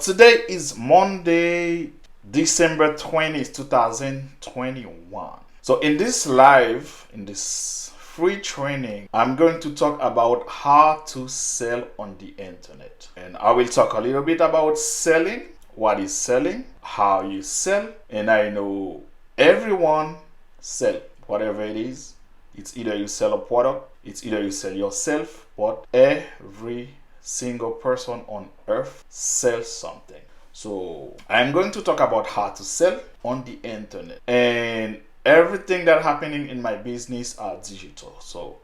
Today is Monday, December 20th, 2021. So in this free training, I'm going to talk about how to sell on the internet. And I will talk a little bit about selling, what is selling, how you sell, and I know everyone sell whatever it is. It's either you sell a product, it's either you sell yourself, but every single person on earth sells something. So I'm going to talk about how to sell on the internet, and everything that happening in my business are digital. So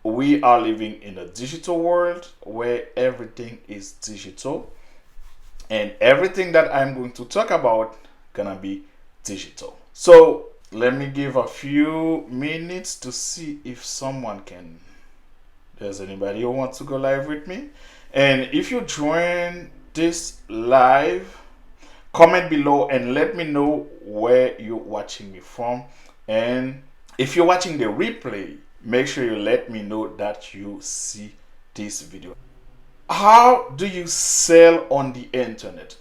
we are living in a digital world where everything is digital, and everything that I'm going to talk about gonna be digital. So let me give a few minutes to see if someone can. There's anybody who wants to go live with me? And if you join this live, comment below and let me know where you're watching me from. And if you're watching the replay, make sure you let me know that you see this video. How do you sell on the internet?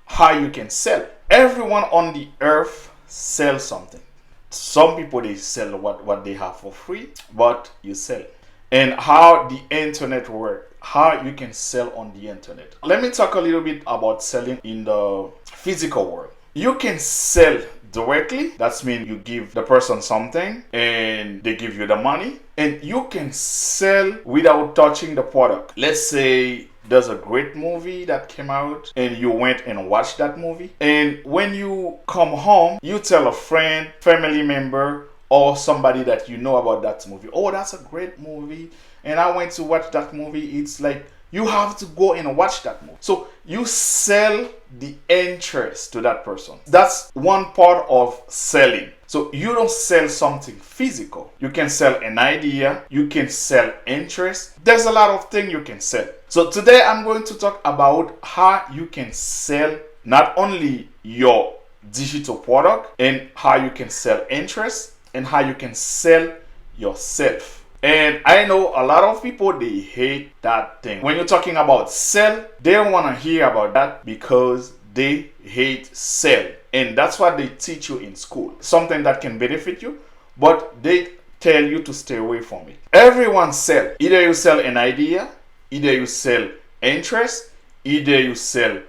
How you can sell? Everyone on the earth sells something. Some people, they sell what they have for free, but you sell. And how the internet works, how you can sell on the internet. Let me talk a little bit about selling in the physical world. You can sell directly. That means you give the person something and they give you the money. And you can sell without touching the product. Let's say there's a great movie that came out and you went and watched that movie. And when you come home, you tell a friend, family member, or somebody that you know about that movie. Oh, that's a great movie, and I went to watch that movie. It's like you have to go and watch that movie. So you sell the interest to that person. That's one part of selling. So you don't sell something physical. You can sell an idea. You can sell interest. There's a lot of things you can sell. So today I'm going to talk about how you can sell not only your digital product, and how you can sell interest, and how you can sell yourself. And I know a lot of people, they hate that thing. When you're talking about sell, they don't want to hear about that because they hate sell. And that's what they teach you in school. Something that can benefit you, but they tell you to stay away from it. Everyone sell. Either you sell an idea, either you sell interest, either you sell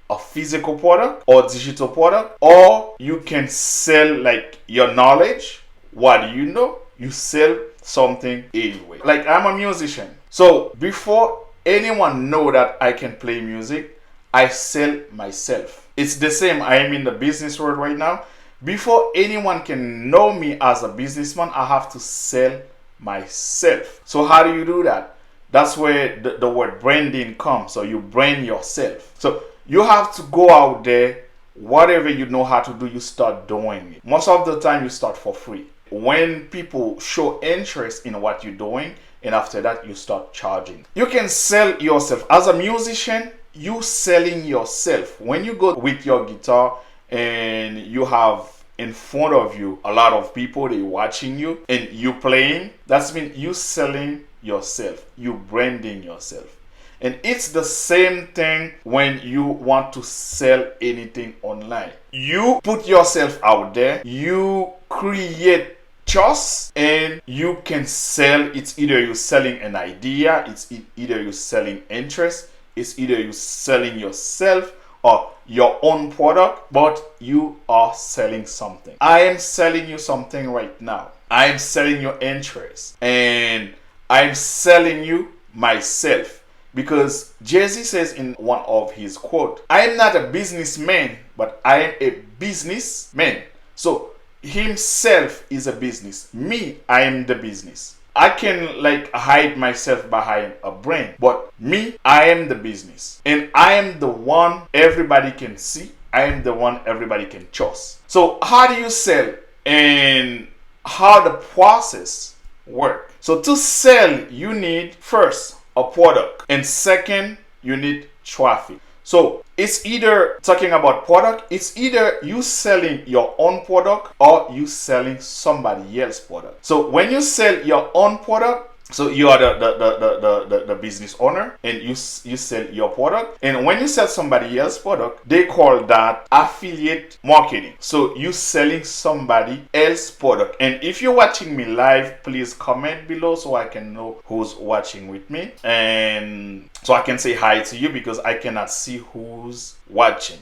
a physical product or digital product, or you can sell like your knowledge. What do you know? You sell something anyway. Like, I'm a musician. So before anyone know that I can play music, I sell myself. It's the same. I am in the business world right now. Before anyone can know me as a businessman, I have to sell myself. So how do you do that? That's where the word branding comes. So you brand yourself. So you have to go out there. Whatever you know how to do, you start doing it. Most of the time, you start for free. When people show interest in what you're doing, and after that, you start charging. You can sell yourself. As a musician, you selling yourself. When you go with your guitar and you have in front of you a lot of people, they watching you and you playing, that's mean you selling yourself. You branding yourself. And it's the same thing when you want to sell anything online. You put yourself out there, you create trust, and you can sell. It's either you're selling an idea, it's either you're selling interest, it's either you're selling yourself or your own product, but you are selling something. I am selling you something right now. I am selling your interest, and I'm selling you myself. Because Jay-Z says in one of his quotes, I am not a businessman, but I am a businessman. So himself is a business. Me, I am the business. I can like hide myself behind a brand, but me, I am the business. And I am the one everybody can see. I am the one everybody can trust. So how do you sell and how the process works? So to sell, you need first a product, and second, you need traffic. So it's either talking about product, it's either you selling your own product or you selling somebody else's product. So when you sell your own product, So you are the business owner, and you sell your product. And when you sell somebody else's product, they call that affiliate marketing. So you selling somebody else's product. And if you're watching me live, please comment below so I can know who's watching with me, and so I can say hi to you, because I cannot see who's watching.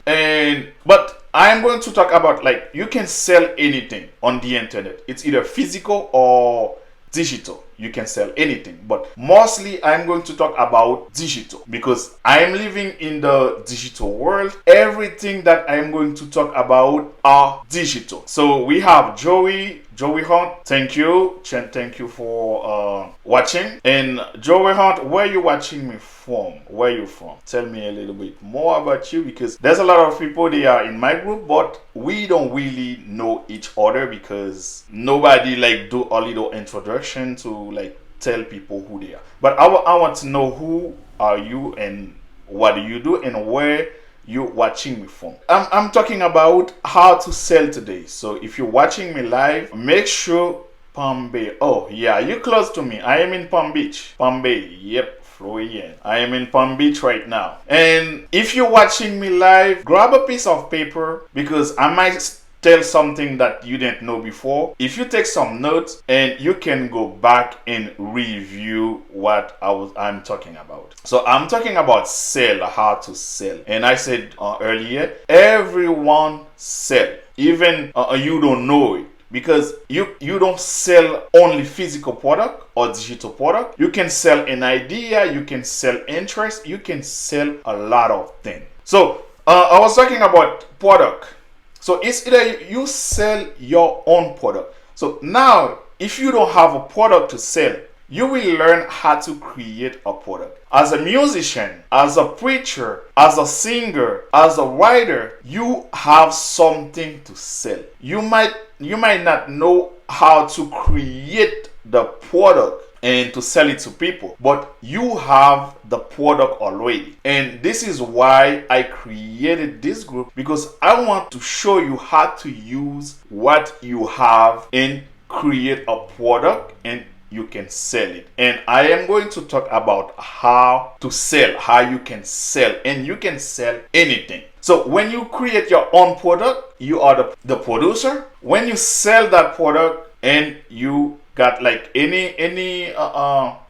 But I'm going to talk about, like, you can sell anything on the internet. It's either physical or digital. You can sell anything, but mostly I'm going to talk about digital, because I'm living in the digital world. Everything that I'm going to talk about are digital. So we have Joey Hunt. Thank you for watching. And Joey Hunt, where you watching me from? Where you from? Tell me a little bit more about you, because there's a lot of people, they are in my group, but we don't really know each other, because nobody like do a little introduction to like tell people who they are. But I want to know, who are you and what do you do and where you watching me from. I'm talking about how to sell today. So if you're watching me live, make sure Palm Bay. Oh yeah, you're close to me. I am in Palm Beach. Palm Bay. Yep. Florian. I am in Palm Beach right now. And if you're watching me live, grab a piece of paper, because I might tell something that you didn't know before. If you take some notes, and you can go back and review what I'm talking about. So I'm talking about sell, how to sell. And I said earlier, everyone sell, even you don't know it, because you don't sell only physical product or digital product. You can sell an idea, you can sell interest, you can sell a lot of things. So I was talking about product. So it's either you sell your own product. So now, if you don't have a product to sell, you will learn how to create a product. As a musician, as a preacher, as a singer, as a writer, you have something to sell. You might not know how to create the product and to sell it to people, but you have the product already. And this is why I created this group, because I want to show you how to use what you have and create a product, and you can sell it. And I am going to talk about how to sell, how you can sell, and you can sell anything. So when you create your own product, you are the producer. When you sell that product and you got like any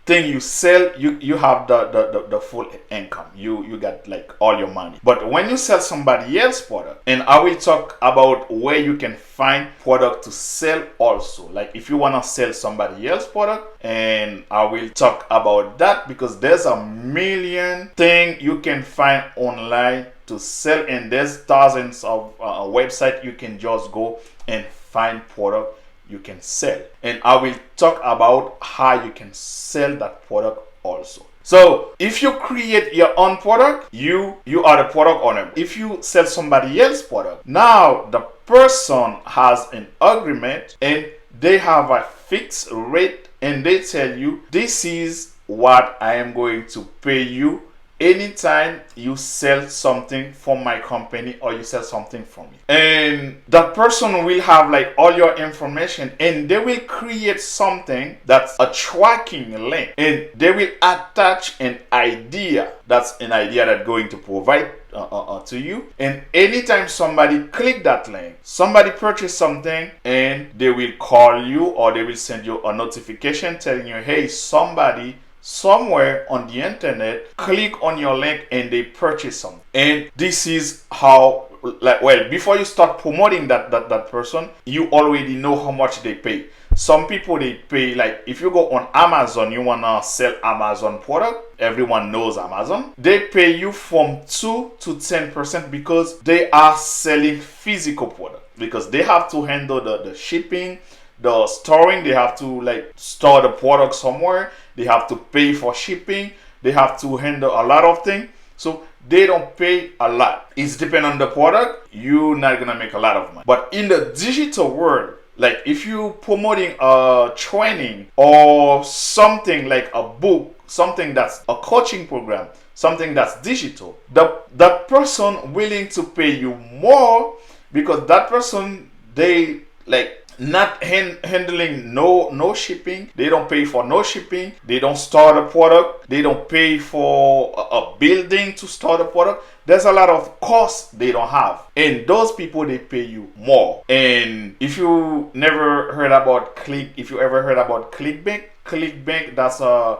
thing you sell, you have the full income. You got like all your money. But when you sell somebody else's product, and I will talk about where you can find product to sell also. Like if you want to sell somebody else's product, and I will talk about that, because there's a million things you can find online to sell, and there's thousands of websites you can just go and find product you can sell. And I will talk about how you can sell that product also. So if you create your own product, you are the product owner. If you sell somebody else's product, now the person has an agreement, and they have a fixed rate, and they tell you, this is what I am going to pay you anytime you sell something from my company or you sell something from me. And that person will have like all your information, and they will create something that's a tracking link, and they will attach an idea. That's an idea that's going to provide to you. And anytime somebody click that link, somebody purchase something, and they will call you, or they will send you a notification telling you, hey, somebody somewhere on the internet click on your link and they purchase something. And this is how, like, well, before you start promoting that person, you already know how much they pay. Some people, they pay, like if you go on Amazon, you wanna sell Amazon product, everyone knows Amazon, they pay you from 2 to 10%, because they are selling physical product, because they have to handle the shipping, the storing. They have to like store the product somewhere, they have to pay for shipping, they have to handle a lot of things. So they don't pay a lot. It's depend on the product, you're not gonna make a lot of money. But in the digital world, like if you promoting a training or something like a book, something that's a coaching program, something that's digital, that person willing to pay you more, because that person, they like not handling no shipping. They don't pay for no shipping. They don't start a product. They don't pay for a building to start a product. There's a lot of costs they don't have, and those people, they pay you more. And if you never heard about if you ever heard about Clickbank, that's a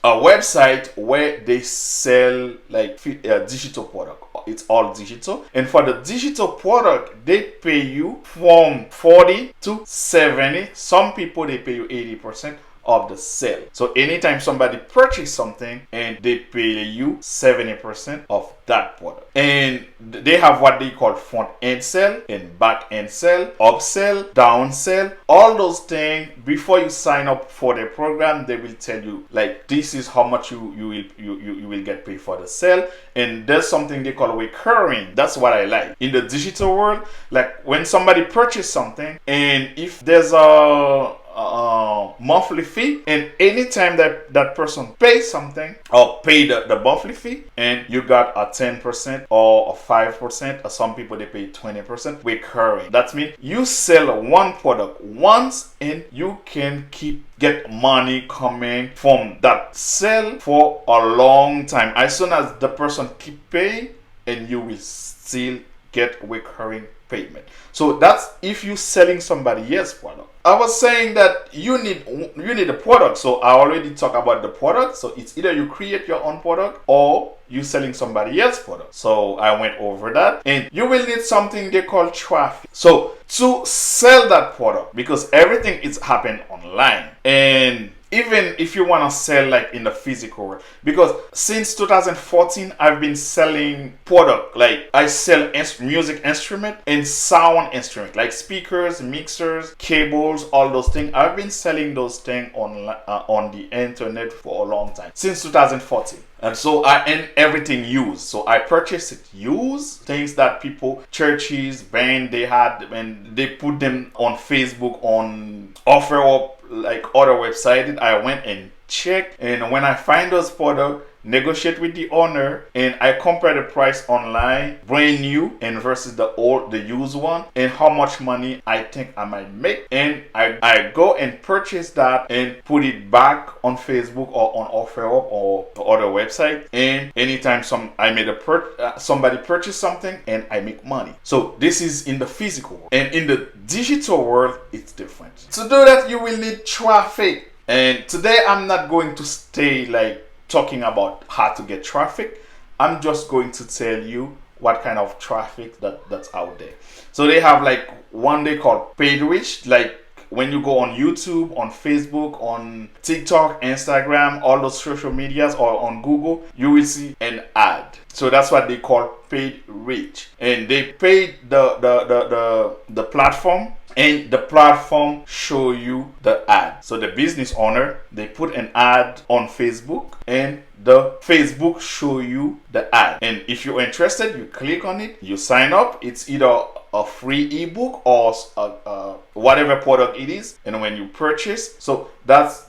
website where they sell like digital product. It's all digital, and for the digital product, they pay you from 40 to 70. Some people, they pay you 80% of the sale. So anytime somebody purchase something, and they pay you 70% of that product. And they have what they call front end sale and back end sale, upsell, downsell, all those things. Before you sign up for the program, they will tell you like, this is how much you will get paid for the sale. And there's something they call recurring. That's what I like in the digital world. Like when somebody purchase something, and if there's a monthly fee, and anytime that person pays something or pay the monthly fee, and you got a 10% or a 5%, or some people, they pay 20% recurring. That means you sell one product once, and you can get money coming from that sale for a long time. As soon as the person keep paying, and you will still get recurring payment. So that's if you're selling somebody else's product. I was saying that you need a product. So I already talked about the product. So it's either you create your own product, or you selling somebody else's product. So I went over that. And you will need something they call traffic. So to sell that product, because everything is happening online, and even if you want to sell like in the physical world, because since 2014 I've been selling product. Like I sell music instrument and sound instrument, like speakers, mixers, cables, all those things. I've been selling those things on the internet for a long time, since 2014. And so everything used. So I purchased it used, things that people, churches, band, they had, and they put them on Facebook, on OfferUp, like other websites. I went and checked, and when I find those products, negotiate with the owner, and I compare the price online, brand new and versus the used one, and how much money I think I might make, and I go and purchase that and put it back on Facebook or on OfferUp or other website. And anytime somebody purchase something, and I make money. So this is in the physical world, and in the digital world, it's different. To do that, you will need traffic. And today I'm not going to stay like talking about how to get traffic. I'm just going to tell you what kind of traffic that's out there. So they have like one they call paid reach. Like when you go on YouTube, on Facebook, on TikTok, Instagram, all those social medias, or on Google, you will see an ad. So that's what they call paid reach. And they pay the platform, and the platform show you the ad. So the business owner, they put an ad on Facebook, and the Facebook show you the ad. And if you're interested, you click on it, you sign up. It's either a free ebook or whatever product it is. And when you purchase, so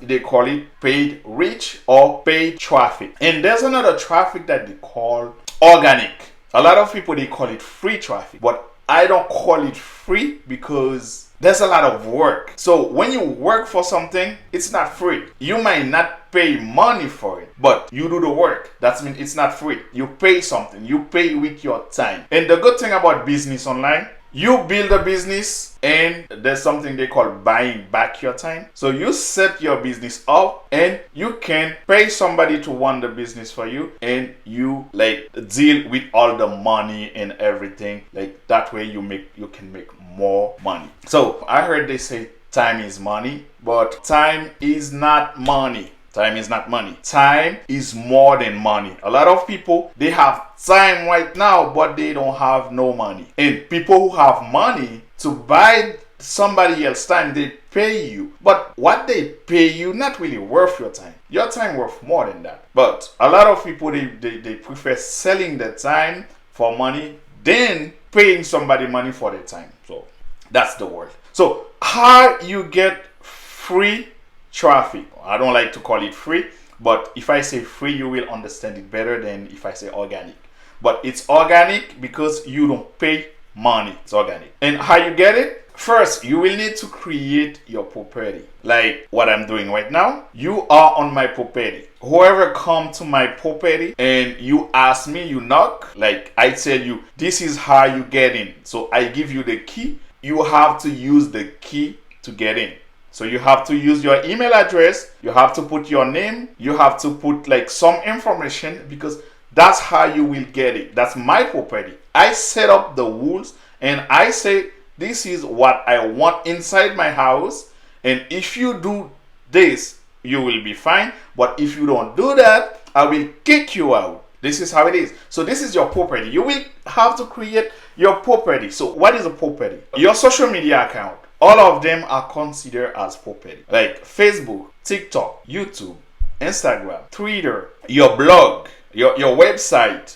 they call it paid reach or paid traffic. And there's another traffic that they call organic. A lot of people, they call it free traffic, but I don't call it free because there's a lot of work. So when you work for something, it's not free. You might not pay money for it, but you do the work. That means it's not free. You pay something. You pay with your time. And the good thing about business online, you build a business, and there's something they call buying back your time. So you set your business up, and you can pay somebody to run the business for you, and you like deal with all the money and everything. Like that way you can make more money. So I heard they say time is money, but time is not money. Time is not money. Time is more than money. A lot of people, they have time right now, but they don't have no money. And people who have money to buy somebody else's time, they pay you. But what they pay you, not really worth your time. Your time worth more than that. But a lot of people, they prefer selling their time for money than paying somebody money for their time. So that's the word. So how you get free traffic? I don't like to call it free, but if I say free, you will understand it better than if I say organic. But it's organic because you don't pay money. It's organic. And how you get it? First, you will need to create your property. Like what I'm doing right now. You are on my property. Whoever come to my property and you ask me, you knock, like I tell you, this is how you get in. So I give you the key. You have to use the key to get in. So you have to use your email address. You have to put your name. You have to put like some information, because that's how you will get it. That's my property. I set up the rules and I say, this is what I want inside my house. And if you do this, you will be fine. But if you don't do that, I will kick you out. This is how it is. So this is your property. You will have to create your property. So what is a property? Your social media account. All of them are considered as property. Like Facebook, TikTok, YouTube, Instagram, Twitter, your blog, your website,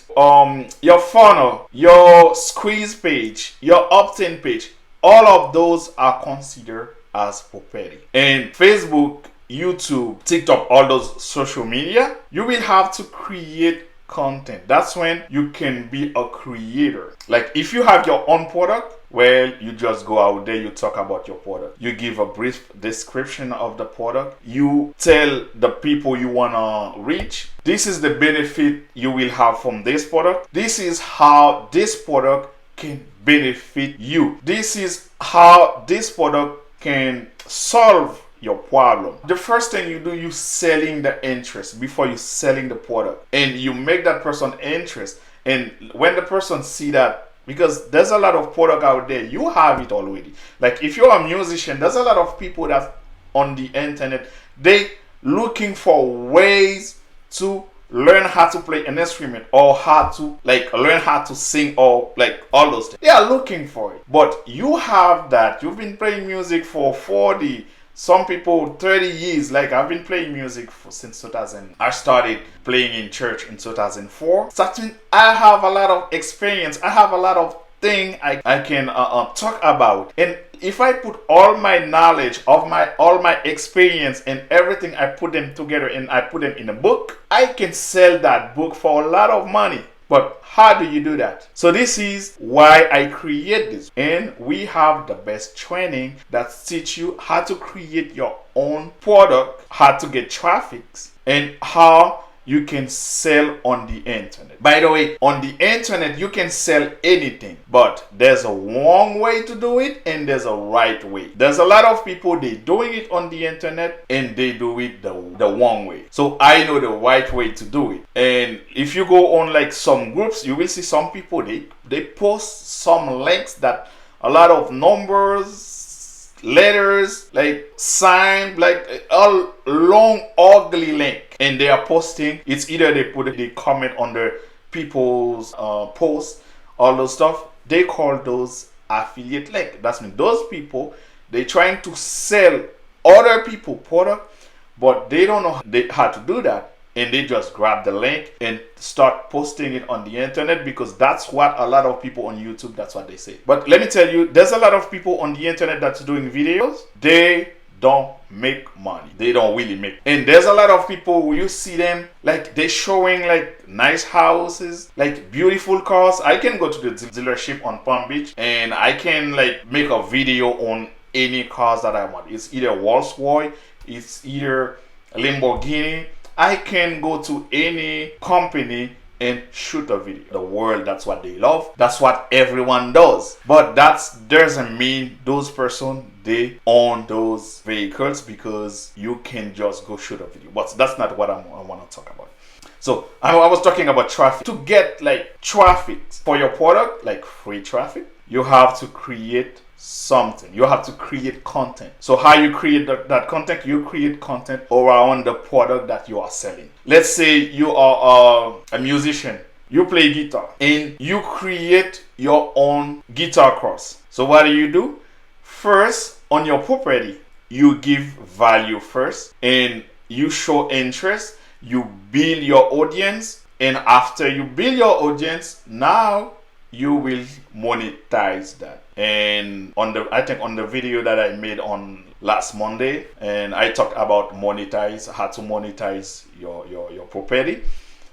your funnel, your squeeze page, your opt-in page. All of those are considered as property. And Facebook, YouTube, TikTok, all those social media, you will have to create content. That's when you can be a creator. Like if you have your own product, well, you just go out there, you talk about your product. You give a brief description of the product. You tell the people you want to reach, this is the benefit you will have from this product. This is how this product can benefit you. This is how this product can solve your problem. The first thing you do, you selling the interest before you selling the product, and you make that person interest. And when the person see that, because there's a lot of product out there, you have it already. Like if you're a musician, there's a lot of people that's on the internet, they looking for ways to learn how to play an instrument, or how to like learn how to sing, or like all those things. They are looking for it. But you have that. You've been playing music for 40, some people 30 years. Like I've been playing music since 2000. I started playing in church in 2004. So I have a lot of experience. I have a lot of things I can talk about. And if I put all my knowledge of all my experience and everything, I put them together and I put them in a book, I can sell that book for a lot of money. But how do you do that? So this is why I create this. And we have the best training that teach you how to create your own product, how to get traffic, and how you can sell on the internet. By the way, on the internet, you can sell anything, but there's a wrong way to do it and there's a right way. There's a lot of people, they doing it on the internet and they do it the wrong way. So I know the right way to do it. And if you go on like some groups, you will see some people, they post some links that a lot of numbers, letters, like sign, like a long ugly link. And they are posting, it's either they comment on the people's posts, all those stuff. They call those affiliate link. That's mean those people, they trying to sell other people product, but they don't know how to do that. And they just grab the link and start posting it on the internet, because that's what a lot of people on YouTube, that's what they say. But let me tell you, there's a lot of people on the internet that's doing videos. They don't make money. They don't really make. And there's a lot of people, you see them like they showing like nice houses, like beautiful cars. I can go to the dealership on Palm Beach and I can like make a video on any cars that I want. It's either Rolls-Royce, it's either Lamborghini. I can go to any company and shoot a video. The world, that's what they love. That's what everyone does. But that doesn't mean those person, they own those vehicles, because you can just go shoot a video. But that's not what I want to talk about. So I was talking about traffic. To get like traffic for your product, like free traffic, you have to create something. You have to create content. So how you create that content? You create content around the product that you are selling. Let's say you are a musician. You play guitar and you create your own guitar course. So what do? First, on your property, you give value first and you show interest. You build your audience, and after you build your audience, now you will monetize that. And I think on the video that I made on last Monday, and I talked about how to monetize your property.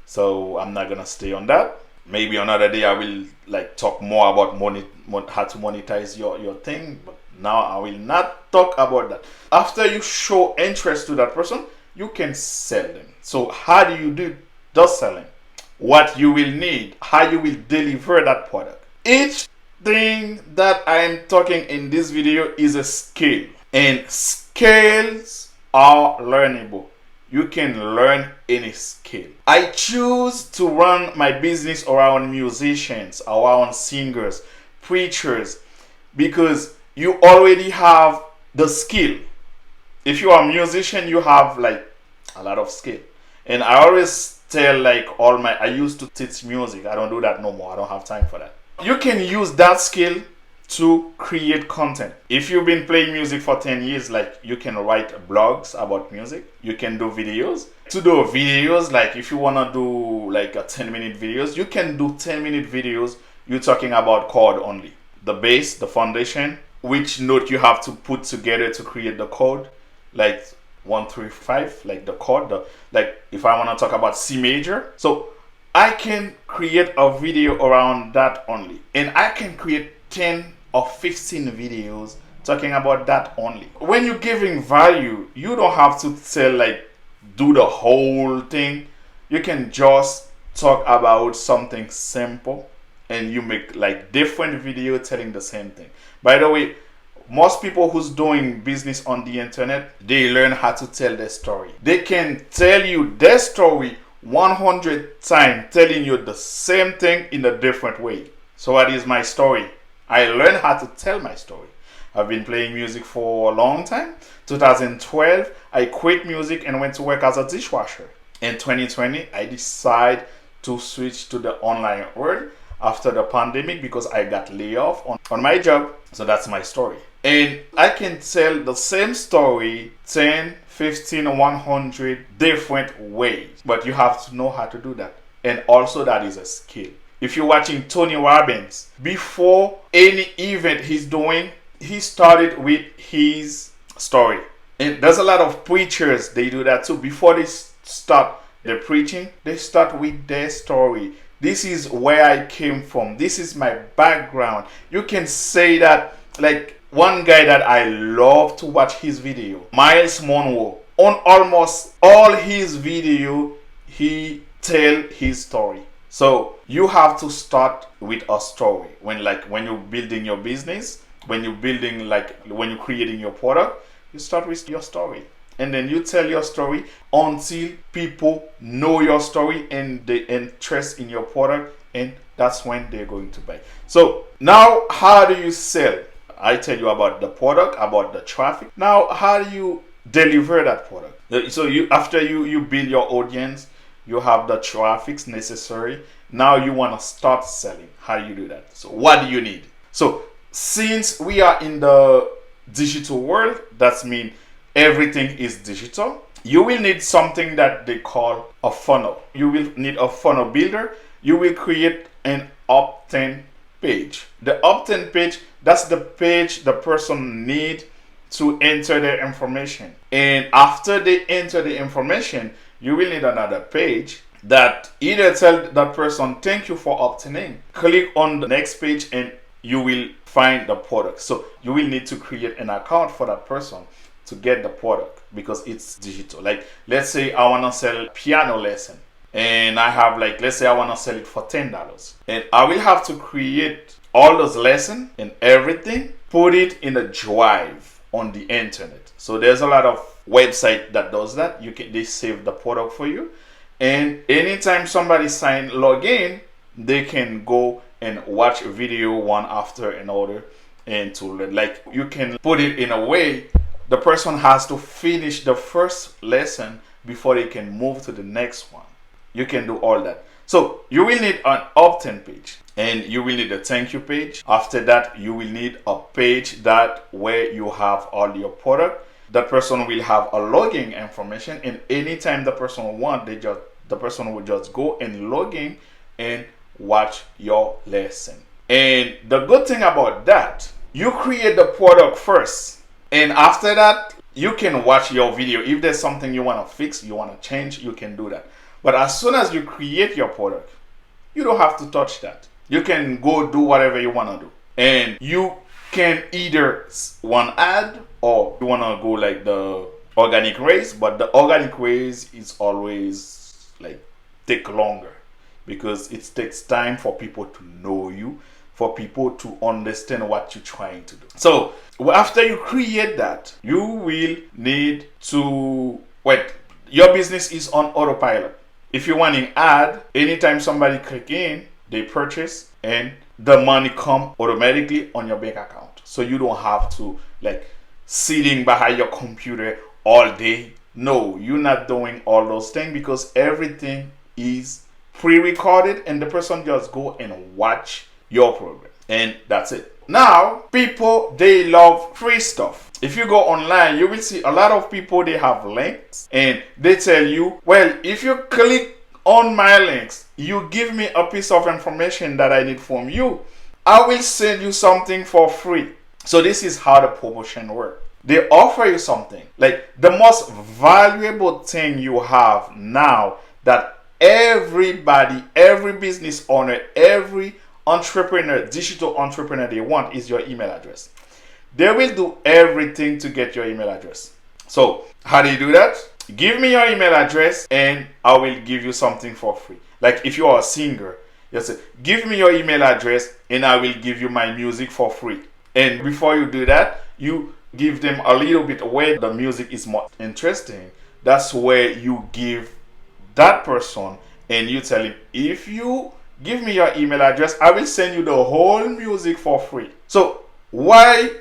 So I'm not gonna stay on that. Maybe another day I will like talk more about how to monetize your thing, but Now I will not talk about that. After you show interest to that person, you can sell them. So how do you do the selling? What you will need, how you will deliver that product. Each thing that I am talking in this video is a skill, and skills are learnable. You can learn any skill. I choose to run my business around musicians, around singers, preachers, because you already have the skill. If you are a musician, you have like a lot of skill. And I always tell like I used to teach music. I don't do that no more. I don't have time for that. You can use that skill to create content. If you've been playing music for 10 years, like you can write blogs about music. You can do videos. To do videos, like if you want to do like a 10-minute videos, you can do 10-minute videos. You're talking about chord only. The bass, the foundation, which note you have to put together to create the chord, like 1, 3, 5, like the chord, like if I want to talk about C major. So I can create a video around that only. And I can create 10 or 15 videos talking about that only. When you're giving value, you don't have to do the whole thing. You can just talk about something simple and you make like different video telling the same thing. By the way, most people who's doing business on the internet, they learn how to tell their story. They can tell you their story 100 times, telling you the same thing in a different way. So what is my story? I learned how to tell my story. I've been playing music for a long time. 2012, I quit music and went to work as a dishwasher. In 2020, I decided to switch to the online world after the pandemic because I got laid off on my job. So that's my story. And I can tell the same story 10, 15, 100 different ways. But you have to know how to do that. And also that is a skill. If you're watching Tony Robbins, before any event he's doing, he started with his story. And there's a lot of preachers, they do that too. Before they start their preaching, they start with their story. This is where I came from. This is my background. You can say that, like one guy that I love to watch his video, Miles Monroe. On almost all his video, he tell his story. So you have to start with a story when you're building your business, when you're creating your product, you start with your story. And then you tell your story until people know your story and they interest in your product, and that's when they're going to buy. So now how do you sell? I tell you about the product, about the traffic. Now how do you deliver that product? So after you build your audience, you have the traffic necessary. Now you want to start selling. How do you do that? So what do you need? So since we are in the digital world, that means everything is digital. You will need something that they call a funnel. You will need a funnel builder. You will create an opt-in page. The opt-in page, that's the page the person need to enter their information. And after they enter the information, you will need another page that either tell that person, thank you for opting in. Click on the next page and you will find the product. So you will need to create an account for that person to get the product because it's digital. Like let's say I want to sell piano lesson and I have let's say I want to sell it for $10. And I will have to create all those lessons and everything, put it in a drive on the internet. So there's a lot of website that does that. They save the product for you, and anytime somebody log in, they can go and watch a video one after another, and you can put it in a way the person has to finish the first lesson before they can move to the next one. You can do all that. So you will need an opt-in page and you will need a thank you page. After that, you will need a page where you have all your product. That person will have a login information, and anytime the person the person will just go and log in and watch your lesson. And the good thing about that, you create the product first, and after that you can watch your video. If there's something you want to fix, you want to change, you can do that. But as soon as you create your product, you don't have to touch that. You can go do whatever you want to do, and you can either one ad, or you want to go like the organic race, but the organic race is always like take longer because it takes time for people to know you, for people to understand what you're trying to do. So after you create that, you will need to wait. Your business is on autopilot. If you want an ad, anytime somebody click in, they purchase and the money come automatically on your bank account. So you don't have to like sitting behind your computer all day. No, you're not doing all those things because everything is pre-recorded and the person just go and watch your program and that's it. Now people, they love free stuff. If you go online, you will see a lot of people, they have links and they tell you, well, if you click on my links, you give me a piece of information that I need from you, I will send you something for free. So this is how the promotion works. They offer you something. Like the most valuable thing you have now that everybody, every business owner, every entrepreneur, digital entrepreneur, they want is your email address. They will do everything to get your email address. So how do you do that? Give me your email address and I will give you something for free. Like if you are a singer, you say, give me your email address and I will give you my music for free. And before you do that, you give them a little bit where the music is more interesting. That's where you give that person and you tell him, if you give me your email address, I will send you the whole music for free. So why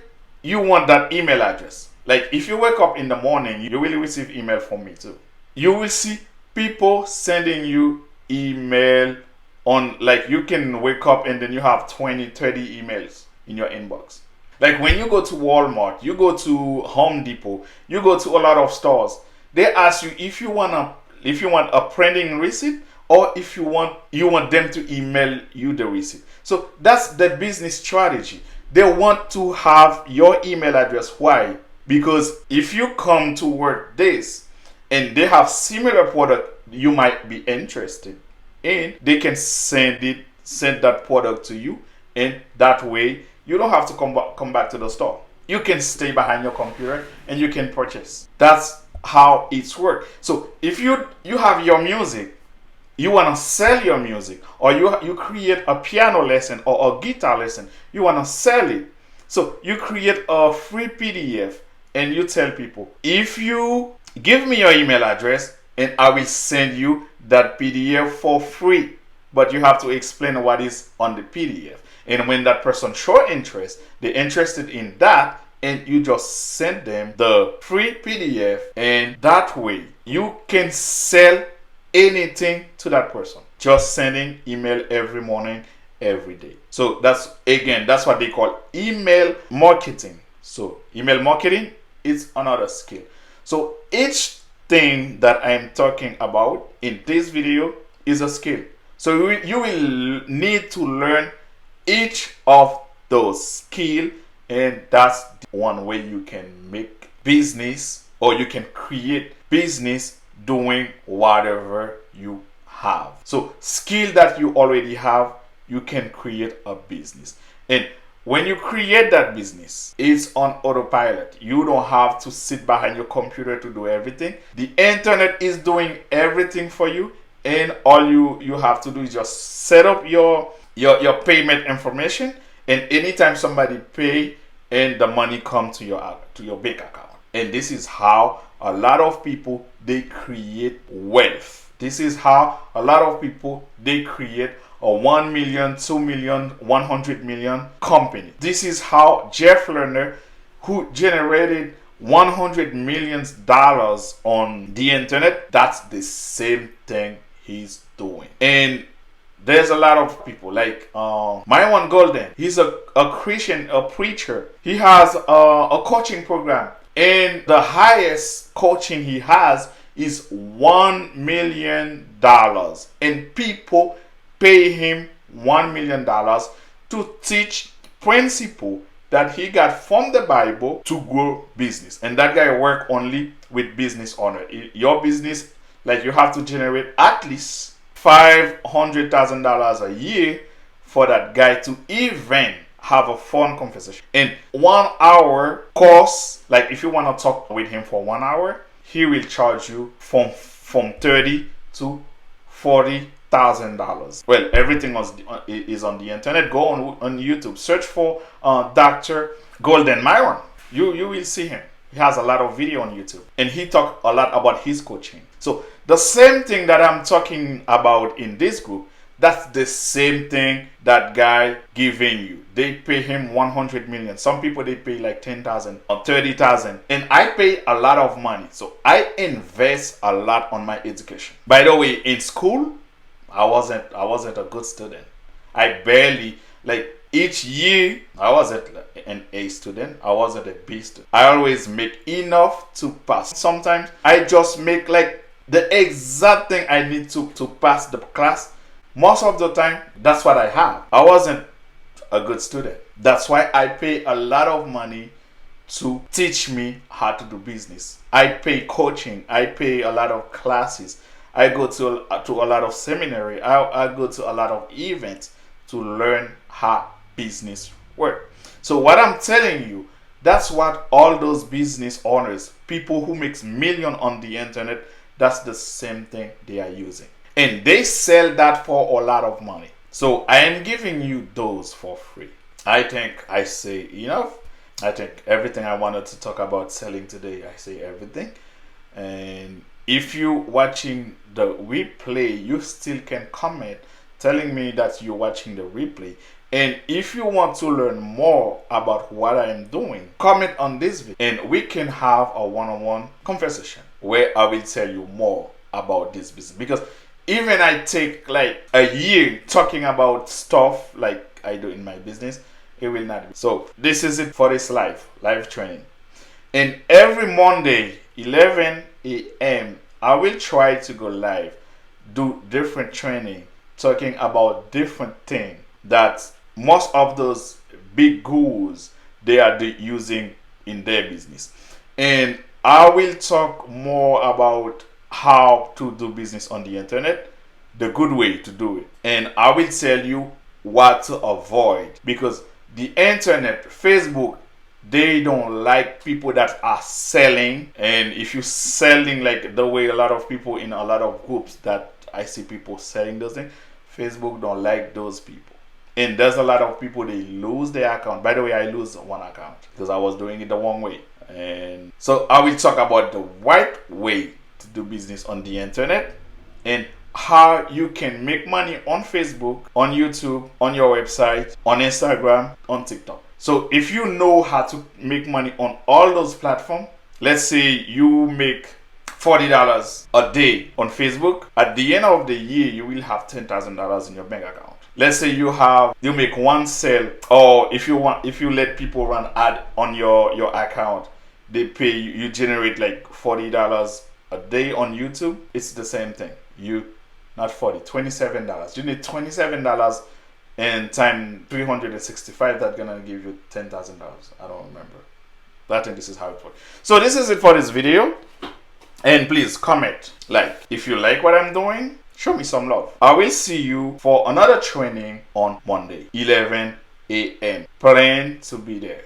you want that email address? Like if you wake up in the morning, you will receive email from me too. You will see people sending you email on, like you can wake up and then you have 20, 30 emails in your inbox. Like when you go to Walmart, you go to Home Depot, you go to a lot of stores, they ask you if you want a printing receipt or if you want them to email you the receipt. So that's the business strategy. They want to have your email address. Why? Because if you come to work this and they have similar product you might be interested in, they can send that product to you, and that way you don't have to come back to the store. You can stay behind your computer and you can purchase. That's how it's work. So if you have your music, you want to sell your music, or you create a piano lesson or a guitar lesson, you want to sell it. So you create a free PDF and you tell people, if you give me your email address and I will send you that PDF for free, but you have to explain what is on the PDF. And when that person show interest, they're interested in that, and you just send them the free PDF, and that way you can sell anything to that person. Just sending email every morning, every day. So that's what they call email marketing. So email marketing is another skill. So each thing that I'm talking about in this video is a skill. So you will need to learn each of those skills, and that's one way you can make business, or you can create business doing whatever you have. So skill that you already have, you can create a business. And when you create that business, it's on autopilot. You don't have to sit behind your computer to do everything. The internet is doing everything for you, and all you have to do is just set up your payment information, and anytime somebody pay and the money come to your bank account. And this is how a lot of people, they create wealth. This is how a lot of people, they create a 1 million, 2 million, 100 million company. This is how Jeff Lerner, who generated $100 million on the internet, that's the same thing he's doing. And there's a lot of people like Myron Golden. He's a Christian, a preacher. He has a coaching program, and the highest coaching he has is $1 million, and people pay him $1 million to teach principle that he got from the Bible to grow business. And that guy work only with business owner. Your business, like, you have to generate at least $500,000 a year for that guy to even have a fun conversation. And 1 hour costs, like if you want to talk with him for 1 hour, he will charge you from $30,000 to $40,000. Well, everything is on the internet. Go on YouTube, search for Dr. Golden Myron. You will see him. He has a lot of video on YouTube, and he talk a lot about his coaching. So the same thing that I'm talking about in this group, that's the same thing that guy giving you. They pay him 100 million. Some people they pay like 10,000 or 30,000, and I pay a lot of money. So I invest a lot on my education. By the way, in school, I wasn't a good student. I barely, like, each year I wasn't an A student. I wasn't a B student. I always make enough to pass. Sometimes I just make like the exact thing I need to pass the class. Most of the time, that's what I have. I wasn't a good student. That's why I pay a lot of money to teach me how to do business. I pay coaching. I pay a lot of classes. I go to a lot of seminary. I go to a lot of events to learn how business work. So what I'm telling you, that's what all those business owners, people who makes million on the internet, that's the same thing they are using. And they sell that for a lot of money. So I am giving you those for free. I think I say enough. I think everything I wanted to talk about selling today, I say everything. And if you watching the replay, you still can comment telling me that you're watching the replay. And if you want to learn more about what I am doing, comment on this video and we can have a one-on-one conversation where I will tell you more about this business. Because even I take like a year talking about stuff like I do in my business, it will not be. So this is it for this live training. And every Monday, 11 a.m., I will try to go live, do different training, talking about different things that most of those big gurus they are using in their business. And I will talk more about how to do business on the internet, the good way to do it. And I will tell you what to avoid, because the internet, Facebook, they don't like people that are selling. And if you're selling like the way a lot of people in a lot of groups that I see people selling those things, Facebook don't like those people. And there's a lot of people, they lose their account. By the way, I lose one account because I was doing it the wrong way. And so I will talk about the right way to do business on the internet and how you can make money on Facebook, on YouTube, on your website, on Instagram, on TikTok. So if you know how to make money on all those platforms, let's say you make $40 a day on Facebook, at the end of the year, you will have $10,000 in your bank account. Let's say you make one sale, or if you let people run ad on your account, they pay you generate like $40 a day on YouTube. It's the same thing. Not 40, $27. You need $27 and time 365, that's gonna give you $10,000. I don't remember. But I think this is how it works. So this is it for this video. And please comment, like, if you like what I'm doing, show me some love. I will see you for another training on Monday, 11 a.m. Plan to be there.